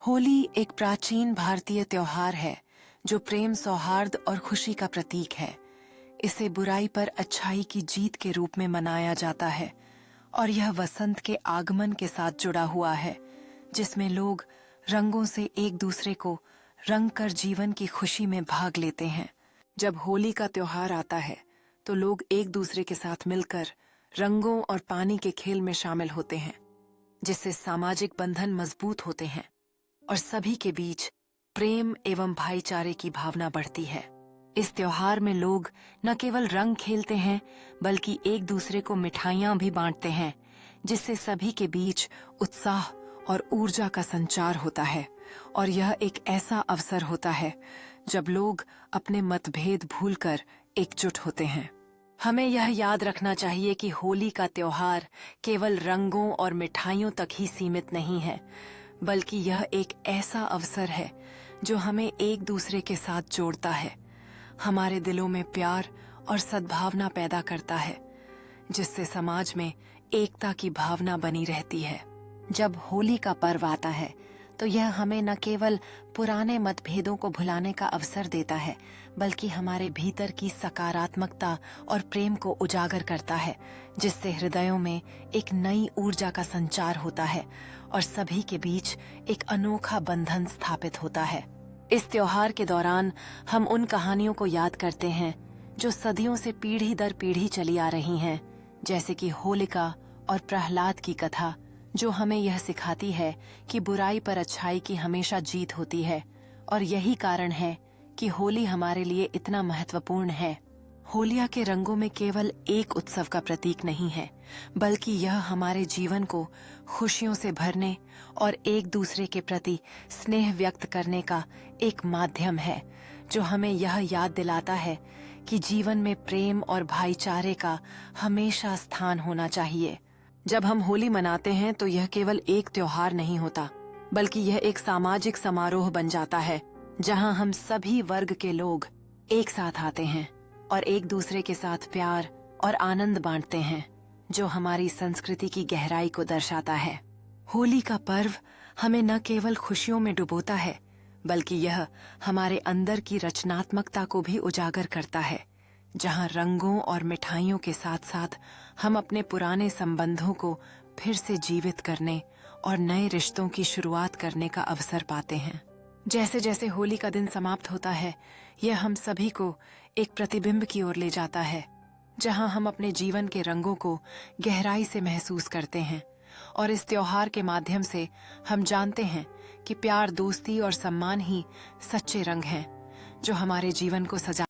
होली एक प्राचीन भारतीय त्योहार है जो प्रेम, सौहार्द और खुशी का प्रतीक है। इसे बुराई पर अच्छाई की जीत के रूप में मनाया जाता है और यह वसंत के आगमन के साथ जुड़ा हुआ है, जिसमें लोग रंगों से एक दूसरे को रंग कर जीवन की खुशी में भाग लेते हैं। जब होली का त्योहार आता है तो लोग एक दूसरे के साथ मिलकर रंगों और पानी के खेल में शामिल होते हैं, जिससे सामाजिक बंधन मजबूत होते हैं और सभी के बीच प्रेम एवं भाईचारे की भावना बढ़ती है। इस त्योहार में लोग न केवल रंग खेलते हैं बल्कि एक दूसरे को मिठाइयां भी बांटते हैं, जिससे सभी के बीच उत्साह और ऊर्जा का संचार होता है। और यह एक ऐसा अवसर होता है जब लोग अपने मतभेद भूलकर एकजुट होते हैं। हमें यह याद रखना चाहिए कि होली का त्योहार केवल रंगों और मिठाइयों तक ही सीमित नहीं है, बल्कि यह एक ऐसा अवसर है जो हमें एक दूसरे के साथ जोड़ता है, हमारे दिलों में प्यार और सद्भावना पैदा करता है, जिससे समाज में एकता की भावना बनी रहती है। जब होली का पर्व आता है तो यह हमें न केवल पुराने मतभेदों को भुलाने का अवसर देता है, बल्कि हमारे भीतर की सकारात्मकता और प्रेम को उजागर करता है, जिससे हृदयों में एक नई ऊर्जा का संचार होता है और सभी के बीच एक अनोखा बंधन स्थापित होता है। इस त्योहार के दौरान हम उन कहानियों को याद करते हैं जो सदियों से पीढ़ी दर पीढ़ी चली आ रही हैं, जैसे कि होलिका और प्रहलाद की कथा, जो हमें यह सिखाती है कि बुराई पर अच्छाई की हमेशा जीत होती है। और यही कारण है कि होली हमारे लिए इतना महत्वपूर्ण है। होलिया के रंगों में केवल एक उत्सव का प्रतीक नहीं है, बल्कि यह हमारे जीवन को खुशियों से भरने और एक दूसरे के प्रति स्नेह व्यक्त करने का एक माध्यम है, जो हमें यह याद दिलाता है कि जीवन में प्रेम और भाईचारे का हमेशा स्थान होना चाहिए। जब हम होली मनाते हैं तो यह केवल एक त्योहार नहीं होता, बल्कि यह एक सामाजिक समारोह बन जाता है, जहां हम सभी वर्ग के लोग एक साथ आते हैं और एक दूसरे के साथ प्यार और आनंद बांटते हैं, जो हमारी संस्कृति की गहराई को दर्शाता है। होली का पर्व हमें न केवल खुशियों में डुबोता है, बल्कि यह हमारे अंदर की रचनात्मकता को भी उजागर करता है, जहां रंगों और मिठाइयों के साथ साथ हम अपने पुराने संबंधों को फिर से जीवित करने और नए रिश्तों की शुरुआत करने का अवसर पाते हैं। जैसे जैसे होली का दिन समाप्त होता है, यह हम सभी को एक प्रतिबिंब की ओर ले जाता है, जहां हम अपने जीवन के रंगों को गहराई से महसूस करते हैं। और इस त्योहार के माध्यम से हम जानते हैं कि प्यार, दोस्ती और सम्मान ही सच्चे रंग हैं, जो हमारे जीवन को सजा